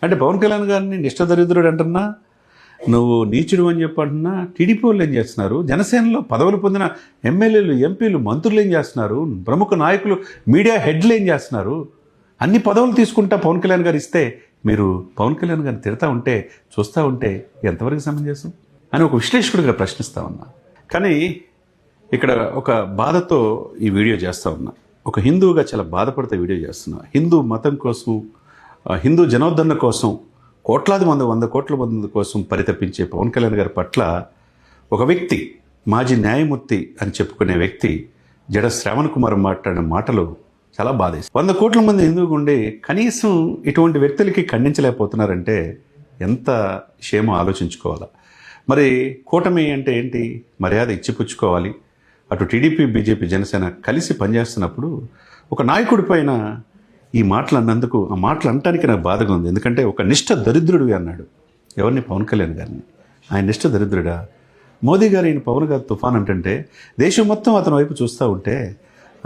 అంటే పవన్ కళ్యాణ్ గారిని నిష్ఠదరిద్రుడు అంటున్నా, నువ్వు నీచుడు అని చెప్పి అంటున్నా, టీడీపీ వాళ్ళు ఏం చేస్తున్నారు, జనసేనలో పదవులు పొందిన ఎమ్మెల్యేలు, ఎంపీలు, మంత్రులు ఏం చేస్తున్నారు, ప్రముఖ నాయకులు, మీడియా హెడ్లు ఏం చేస్తున్నారు, అన్ని పదవులు తీసుకుంటా పవన్ కళ్యాణ్ గారు ఇస్తే మీరు పవన్ కళ్యాణ్ గారిని తిడతా ఉంటే, చూస్తూ ఉంటే ఎంతవరకు సమంజసం అని ఒక విశ్లేషకుడిగా ప్రశ్నిస్తూ ఉన్నా. కానీ ఇక్కడ ఒక బాధతో ఈ వీడియో చేస్తూ ఉన్నా. ఒక హిందువుగా చాలా బాధపడితే వీడియో చేస్తున్నా. హిందూ మతం కోసం, హిందూ జనోద్ధరణ కోసం, కోట్లాది మంది, 100 కోట్ల మంది కోసం పరితపించే పవన్ కళ్యాణ్ గారి పట్ల ఒక వ్యక్తి, మాజీ న్యాయమూర్తి అని చెప్పుకునే వ్యక్తి జడ శ్రావణ్ కుమార్ మాట్లాడిన మాటలు చాలా బాధేసి. 100 కోట్ల మంది హిందువుగా ఉండి కనీసం ఇటువంటి వ్యక్తులకి ఖండించలేకపోతున్నారంటే ఎంత క్షేమం ఆలోచించుకోవాలా. మరి కూటమి అంటే ఏంటి, మర్యాద ఇచ్చిపుచ్చుకోవాలి. అటు టీడీపీ, బీజేపీ, జనసేన కలిసి పనిచేస్తున్నప్పుడు ఒక నాయకుడి పైన ఈ మాటలు అన్నందుకు, ఆ మాటలు అనటానికి నాకు బాధగా ఉంది. ఎందుకంటే ఒక నిష్ఠ దరిద్రుడివి అన్నాడు. ఎవరిని? పవన్ కళ్యాణ్ గారిని. ఆయన నిష్ఠ దరిద్రుడా? మోదీ గారు ఈయన పవన్ గారు తుఫాన్ అంటే దేశం మొత్తం అతని వైపు చూస్తూ ఉంటే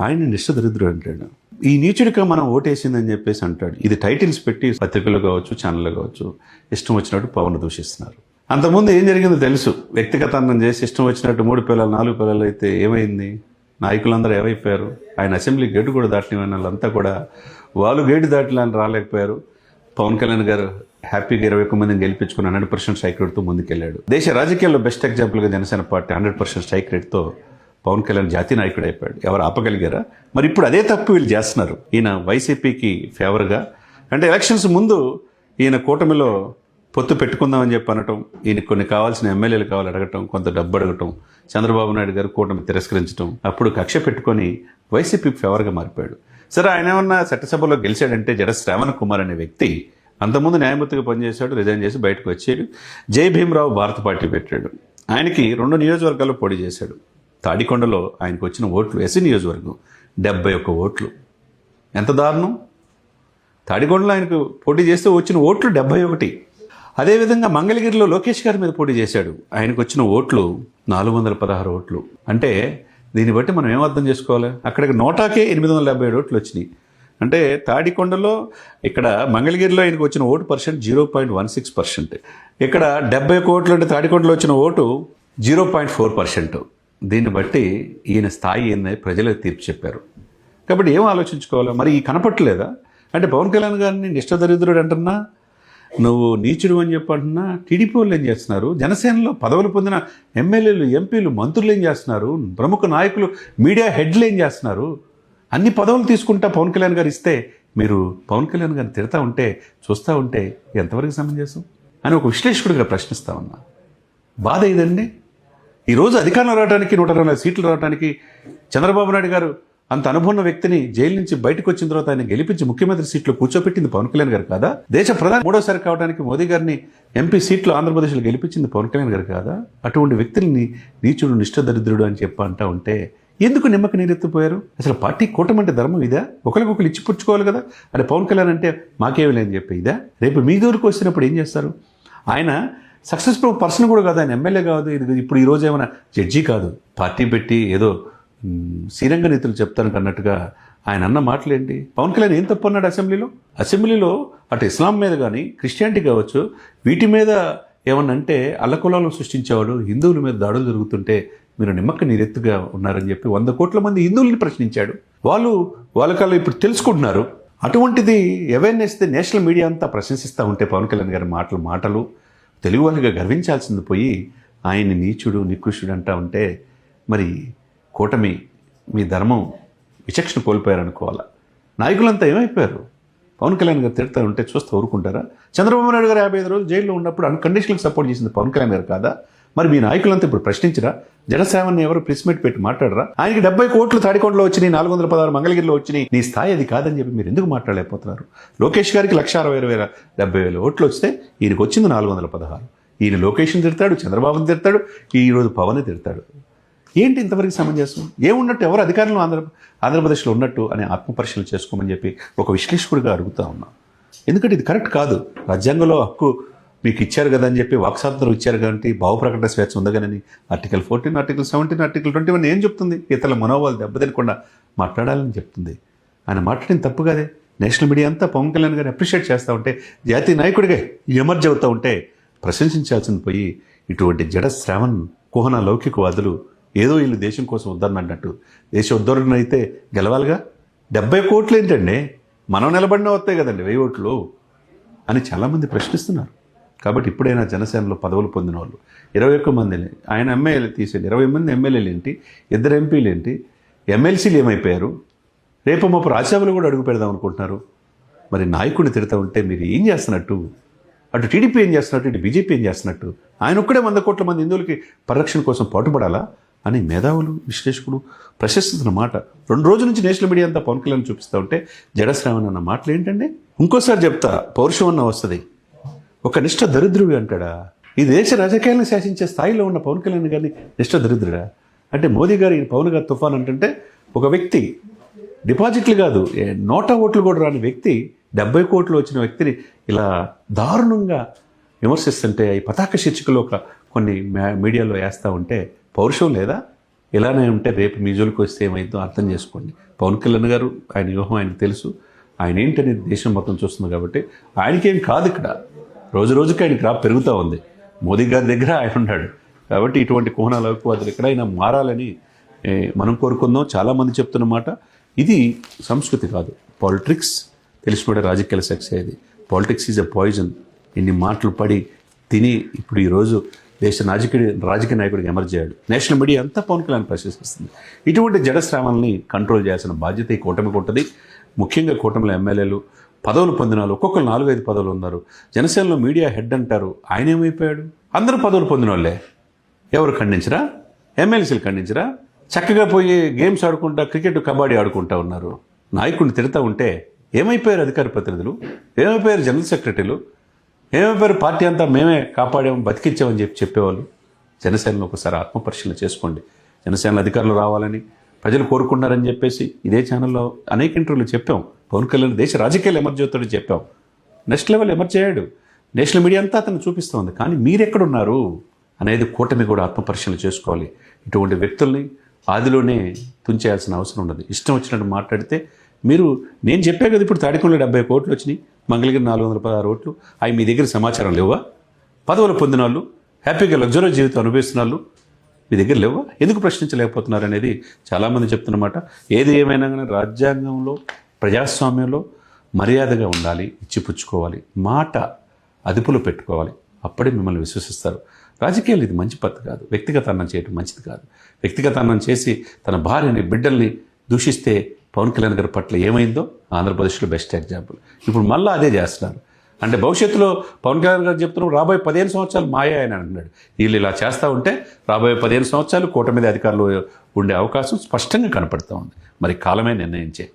ఆయన నిష్ఠ దరిద్రుడు అంటాడు. ఈ నీచుడిగా మనం ఓటేసిందని చెప్పేసి అంటాడు. ఇది టైటిల్స్ పెట్టి పత్రికలు కావచ్చు, ఛానళ్ళు కావచ్చు, ఇష్టం వచ్చినట్టు పవన్ దూషిస్తున్నారు. అంతకుముందు ఏం జరిగిందో తెలుసు. వ్యక్తిగతాన్నం చేసి ఇష్టం వచ్చినట్టు 3 పిల్లలు 4 పిల్లలు అయితే ఏమైంది? నాయకులందరూ ఏమైపోయారు? ఆయన అసెంబ్లీ గేటు కూడా దాటిన వాళ్ళంతా కూడా వాళ్ళు గేటు దాటిలని రాలేకపోయారు. పవన్ కళ్యాణ్ గారు హ్యాపీగా 21 మందిని గెలిపించుకుని 100% స్ట్రైక్ రేట్తో ముందుకెళ్ళాడు. దేశ రాజకీయాల్లో బెస్ట్ ఎగ్జాంపుల్గా జనసేన పార్టీ 100% స్ట్రైక్ రేట్తో పవన్ కళ్యాణ్ జాతీయ నాయకుడు అయిపోయాడు. ఎవరు ఆపగలిగారా? మరి ఇప్పుడు అదే తప్పు వీళ్ళు చేస్తున్నారు. ఈయన వైసీపీకి ఫేవర్గా, అంటే ఎలక్షన్స్ ముందు ఈయన కూటమిలో పొత్తు పెట్టుకుందామని చెప్పి అనటం, ఈయనకు కొన్ని కావాల్సిన ఎమ్మెల్యేలు కావాలి అడగటం, కొంత డబ్బు అడగటం, చంద్రబాబు నాయుడు గారు కూటమి తిరస్కరించడం, అప్పుడు కక్ష పెట్టుకొని వైసీపీ ఫేవర్గా మారిపోయాడు. సరే, ఆయన ఏమన్నా చట్టసభలో గెలిచాడంటే జడ శ్రావణ్ కుమార్ అనే వ్యక్తి అంతకుముందు న్యాయమూర్తిగా పనిచేశాడు, రిజైన్ చేసి బయటకు వచ్చాడు. జై భీమరావు భారత పార్టీ పెట్టాడు. ఆయనకి 2 నియోజకవర్గాల్లో పోటీ చేశాడు. తాడికొండలో ఆయనకు వచ్చిన ఓట్లు, ఎస్సీ నియోజకవర్గం 71 ఓట్లు. ఎంత దారుణం! తాడికొండలో ఆయనకు పోటీ చేస్తే వచ్చిన ఓట్లు 71. అదేవిధంగా మంగళగిరిలో లోకేష్ గారి మీద పోటీ చేశాడు. ఆయనకు వచ్చిన ఓట్లు 416 ఓట్లు. అంటే దీన్ని బట్టి మనం ఏం అర్థం చేసుకోవాలి? అక్కడికి నోటాకే 877 ఓట్లు వచ్చినాయి. అంటే తాడికొండలో, ఇక్కడ మంగళగిరిలో ఆయనకు వచ్చిన ఓటు పర్సెంట్ 0.16%. ఇక్కడ 71 ఓట్లు అంటే తాడికొండలో వచ్చిన ఓటు 0.4%. దీన్ని బట్టి ఈయన స్థాయి ఏందని ప్రజలకు తీర్పు చెప్పారు. కాబట్టి ఏం ఆలోచించుకోవాలి? మరి ఈ కనపట్టలేదా? అంటే పవన్ కళ్యాణ్ గారిని నిష్ఠదరిద్రుడు అంటున్నా, నువ్వు నీచుడు అని చెప్పి అంటున్నా, టీడీపీ వాళ్ళు ఏం చేస్తున్నారు, జనసేనలో పదవులు పొందిన ఎమ్మెల్యేలు, ఎంపీలు, మంత్రులు ఏం చేస్తున్నారు, ప్రముఖ నాయకులు, మీడియా హెడ్లు ఏం చేస్తున్నారు, అన్ని పదవులు తీసుకుంటా పవన్ కళ్యాణ్ గారు ఇస్తే మీరు పవన్ కళ్యాణ్ గారిని తిడతా ఉంటే, చూస్తూ ఉంటే ఎంతవరకు సమంజసం అని ఒక విశ్లేషకుడిగా ప్రశ్నిస్తా ఉన్నా. బాధ ఇదండి. ఈరోజు అధికారంలో రావడానికి, 120 సీట్లు రావడానికి చంద్రబాబు నాయుడు గారు అంత అనుభవం వ్యక్తిని జైలు నుంచి బయటకు వచ్చిన తర్వాత ఆయన గెలిపించి ముఖ్యమంత్రి సీట్లో కూర్చోపెట్టింది పవన్ కళ్యాణ్ గారు కాదా? దేశ ప్రధాని 3వసారి కావడానికి మోదీ గారిని ఎంపీ సీట్లో ఆంధ్రప్రదేశ్లో గెలిపించింది పవన్ కళ్యాణ్ గారు కాదా? అటువంటి వ్యక్తుల్ని నీచుడు, నిష్ఠదరిద్రుడు అని చెప్పి అంటా ఉంటే ఎందుకు నిమ్మకి నీరెత్తిపోయారు? అసలు పార్టీ కూటమి అంటే ధర్మం ఇదా? ఒకరికొకరు ఇచ్చి పుచ్చుకోవాలి కదా. అంటే పవన్ కళ్యాణ్ అంటే మాకేమి లేని చెప్పి ఇదా? రేపు మీ దూరకు వచ్చినప్పుడు ఏం చేస్తారు? ఆయన సక్సెస్ఫుల్ పర్సన్ కూడా కాదు, ఆయన ఎమ్మెల్యే కాదు, ఇప్పుడు ఈరోజు ఏమైనా జడ్జి కాదు. పార్టీ పెట్టి ఏదో శ్రీరంగ నీతులు చెప్తాను అన్నట్టుగా ఆయన అన్న మాటలేంటి? పవన్ కళ్యాణ్ ఏం తప్పు అన్నాడు అసెంబ్లీలో? అటు ఇస్లాం మీద కానీ, క్రిస్టియానిటీ కావచ్చు, వీటి మీద ఏమన్నా అంటే అల్లకొలాలను సృష్టించేవాడు, హిందువుల మీద దాడులు జరుగుతుంటే మీరు నిమ్మక్క నీరెత్తుగా ఉన్నారని చెప్పి 100 కోట్ల మంది హిందువుల్ని ప్రశ్నించాడు. వాళ్ళకల్లా ఇప్పుడు తెలుసుకుంటున్నారు. అటువంటిది అవేర్నెస్ నేషనల్ మీడియా అంతా ప్రశంసిస్తూ ఉంటే పవన్ కళ్యాణ్ గారి మాటలు తెలుగు వాళ్ళుగా గర్వించాల్సింది పోయి ఆయన్ని నీచుడు, నికృష్టుడు అంటా ఉంటే మరి కూటమి మీ ధర్మం విచక్షణ కోల్పోయారనుకోవాలా. నాయకులంతా ఏమైపోయారు? పవన్ కళ్యాణ్ గారు తిడతా ఉంటే చూస్తూ ఊరుకుంటారా? చంద్రబాబు నాయుడు గారు 55 రోజులు జైల్లో ఉన్నప్పుడు అన్కండిషనల్గా సపోర్ట్ చేసింది పవన్ కళ్యాణ్ గారు కాదా? మరి మీ నాయకులంతా ఇప్పుడు ప్రశ్నించరా? జనసేనని ఎవరు ప్రెస్ మీట్ పెట్టి మాట్లాడరా? ఆయనకి 70 కోట్లు తాడికొండలో వచ్చినాయి, 416 మంగళగిరిలో వచ్చినాయి. నీ స్థాయి అది కాదని చెప్పి మీరు ఎందుకు మాట్లాడలేకపోతున్నారు? లోకేష్ గారికి 1,60,70,000 ఓట్లు వస్తే ఈయనకు వచ్చింది 416. ఈయన లోకేష్ని తిడతాడు, చంద్రబాబుని తిడతాడు, ఈరోజు పవన్ తిడతాడు. ఏంటి ఇంతవరకు సమంజసం? ఏమున్నట్టు, ఎవరు అధికారంలో ఆంధ్రప్రదేశ్లో ఉన్నట్టు అని ఆత్మపరిశీలన చేసుకోమని చెప్పి ఒక విశ్లేషకుడిగా అడుగుతా ఉన్నా. ఎందుకంటే ఇది కరెక్ట్ కాదు. రాజ్యాంగంలో హక్కు మీకు ఇచ్చారు కదా అని చెప్పి, వాక్స్వాతంత్రం ఇచ్చారు కాబట్టి, భావప్రకటన స్వేచ్ఛ ఉందగానని ఆర్టికల్ 14, ఆర్టికల్ 17, ఆర్టికల్ 21 ఏం చెప్తుంది? ఇతరుల మనోభావాలు దెబ్బతినకుండా మాట్లాడాలని చెప్తుంది. ఆయన మాట్లాడిన తప్పు కదే. నేషనల్ మీడియా అంతా పవన్ కళ్యాణ్ గారిని అప్రిషియేట్ చేస్తూ ఉంటే, జాతీయ నాయకుడిగా ఎమర్జ్ అవుతూ ఉంటే ప్రశంసించాల్సింది పోయి ఇటువంటి జడ శ్రావణ్ కుహన లౌకికవాదులు ఏదో వీళ్ళు దేశం కోసం ఉద్ధరణ అన్నట్టు, దేశ ఉద్ధరణ అయితే గెలవాలిగా, 70 కోట్లు ఏంటండి, మనం నిలబడినా వస్తాయి కదండి 1000 ఓట్లు అని చాలామంది ప్రశ్నిస్తున్నారు. కాబట్టి ఇప్పుడైనా జనసేనలో పదవులు పొందిన వాళ్ళు 21 మందిని, ఆయన ఎమ్మెల్యేలు తీసేయండి, 20 మంది ఎమ్మెల్యేలు ఏంటి, 2 ఎంపీలు ఏంటి, ఎమ్మెల్సీలు ఏమైపోయారు, రేపు మాపు రాజ్యసభలో కూడా అడుగు పెడదాం అనుకుంటున్నారు. మరి నాయకుడిని తిడతా ఉంటే మీరు ఏం చేస్తున్నట్టు, అటు టీడీపీ ఏం చేస్తున్నట్టు, ఇటు బీజేపీ ఏం చేస్తున్నట్టు, ఆయన ఒక్కడే 100 కోట్ల మంది హిందువులకి పరిరక్షణ కోసం పాటుపడాలా అని మేధావులు విశ్లేషకులు ప్రశంసిస్తున్న మాట. 2 రోజుల నుంచి నేషనల్ మీడియా అంతా పవన్ కళ్యాణ్ చూపిస్తూ ఉంటే జడశ్రావణ్ అన్న మాటలు ఏంటండి? ఇంకోసారి చెప్తా, పౌరుషం అన్న వస్తుంది, ఒక నిష్ఠ దరిద్రుడు అంటాడా? ఈ దేశ రాజకీయాలను శాసించే స్థాయిలో ఉన్న పవన్ కళ్యాణ్ గారిని నిష్ఠ దరిద్రుడా అంటే? మోదీ గారు ఈ పవన్ గారు తుఫాన్ అంటుంటే ఒక వ్యక్తి డిపాజిట్లు కాదు, నోటా ఓట్లు కూడా రాని వ్యక్తి, 70 కోట్లు వచ్చిన వ్యక్తిని ఇలా దారుణంగా విమర్శిస్తుంటే, ఈ పతాక శీర్షికలో కొన్ని మీడియాలో వేస్తూ ఉంటే పౌరుషం లేదా? ఇలానే ఉంటే రేపు మీ జోలికి వస్తే ఏమైందో అర్థం చేసుకోండి. పవన్ కళ్యాణ్ గారు ఆయన వ్యూహం ఆయనకు తెలుసు, ఆయన ఏంటనేది దేశం మొత్తం చూస్తుంది కాబట్టి ఆయనకేం కాదు, ఇక్కడ రోజు రోజుకి ఆయన క్రాప్ పెరుగుతూ ఉంది. మోదీ గారి దగ్గర ఆయన ఉన్నాడు కాబట్టి ఇటువంటి కోహనాల లౌకికవాదులు ఎక్కడైనా మారాలని మనం కోరుకుందాం. చాలామంది చెప్తున్న మాట ఇది సంస్కృతి కాదు, పాలిటిక్స్ తెలిసినోడే రాజకీయాల సెక్స్ అయ్యేది. Politics is a poison. ఇన్ని మాటలు పడి తిని ఇప్పుడు ఈరోజు దేశ రాజకీయ నాయకుడికి ఎమర్జ్ అయ్యాడు. నేషనల్ మీడియా అంతా పవన్ కళ్యాణ్ ప్రశంసిస్తుంది. ఇటువంటి జడశ్రావణల్ని కంట్రోల్ చేయాల్సిన బాధ్యత ఈ కూటమికి ఉంటుంది. ముఖ్యంగా కూటమిలో ఎమ్మెల్యేలు పదవులు పొందిన వాళ్ళు ఒక్కొక్కరు 4-5 పదవులు ఉన్నారు. జనసేనలో మీడియా హెడ్ అంటారు, ఆయన ఏమైపోయాడు? అందరూ పదవులు పొందిన వాళ్ళే. ఎవరు ఖండించరా? ఎమ్మెల్సీలు ఖండించరా? చక్కగా పోయి గేమ్స్ ఆడుకుంటా, క్రికెట్ కబడ్డీ ఆడుకుంటా ఉన్నారు. నాయకుడిని తిడతా ఉంటే ఏమైపోయారు అధికార ప్రతినిధులు? ఏమైపోయారు జనరల్ సెక్రటరీలు? ఏమైపోయారు పార్టీ అంతా మేమే కాపాడాము బతికించామని చెప్పేవాళ్ళు? జనసేనలో ఒకసారి ఆత్మపరిశీలన చేసుకోండి. జనసేన అధికారులు రావాలని ప్రజలు కోరుకున్నారని చెప్పేసి ఇదే ఛానల్లో అనేక ఇంటర్వ్యూలు చెప్పాం. పవన్ కళ్యాణ్ దేశ రాజకీయాలు ఎమర్జ్ అవుతాడని చెప్పాం. నెక్స్ట్ లెవెల్ ఎమర్జ్ అయ్యాడు. నేషనల్ మీడియా అంతా అతను చూపిస్తోంది. కానీ మీరెక్కడున్నారు అనేది కూటమి కూడా ఆత్మపరిశీలన చేసుకోవాలి. ఇటువంటి వ్యక్తుల్ని ఆదిలోనే తుంచేయాల్సిన అవసరం ఉండదు. ఇష్టం వచ్చినట్టు మాట్లాడితే మీరు, నేను చెప్పే కదా ఇప్పుడు తాడికొండలో 70 కోట్లు వచ్చినాయి, మంగళగిరి 416 ఓట్లు, అవి మీ దగ్గర సమాచారం లేవా? పదవులు పొందిన వాళ్ళు, హ్యాపీగా లగ్జరీ జీవితం అనుభవిస్తున్న వాళ్ళు మీ దగ్గర లేవా? ఎందుకు ప్రశ్నించలేకపోతున్నారు అనేది చాలామంది చెప్తున్నమాట. ఏది ఏమైనా కానీ రాజ్యాంగంలో, ప్రజాస్వామ్యంలో మర్యాదగా ఉండాలి, ఇచ్చిపుచ్చుకోవాలి, మాట అదుపులో పెట్టుకోవాలి. అప్పుడే మిమ్మల్ని విశ్వసిస్తారు. రాజకీయాలు ఇది మంచి పద్ధతి కాదు. వ్యక్తిగత అన్నం చేయడం మంచిది కాదు. వ్యక్తిగత అన్నం చేసి తన భార్యని, బిడ్డల్ని దూషిస్తే పవన్ కళ్యాణ్ గారి పట్ల ఏమైందో ఆంధ్రప్రదేశ్లో బెస్ట్ ఎగ్జాంపుల్. ఇప్పుడు మళ్ళీ అదే చేస్తున్నారు. అంటే భవిష్యత్తులో పవన్ కళ్యాణ్ గారు చెప్తున్నారు రాబోయే 15 సంవత్సరాలు మాయ అని అంటున్నాడు. వీళ్ళు ఇలా చేస్తూ ఉంటే రాబోయే 15 సంవత్సరాలు కూటమి మీద అధికారులు ఉండే అవకాశం స్పష్టంగా కనపడుతూ ఉంది. మరి కాలమే నిర్ణయించే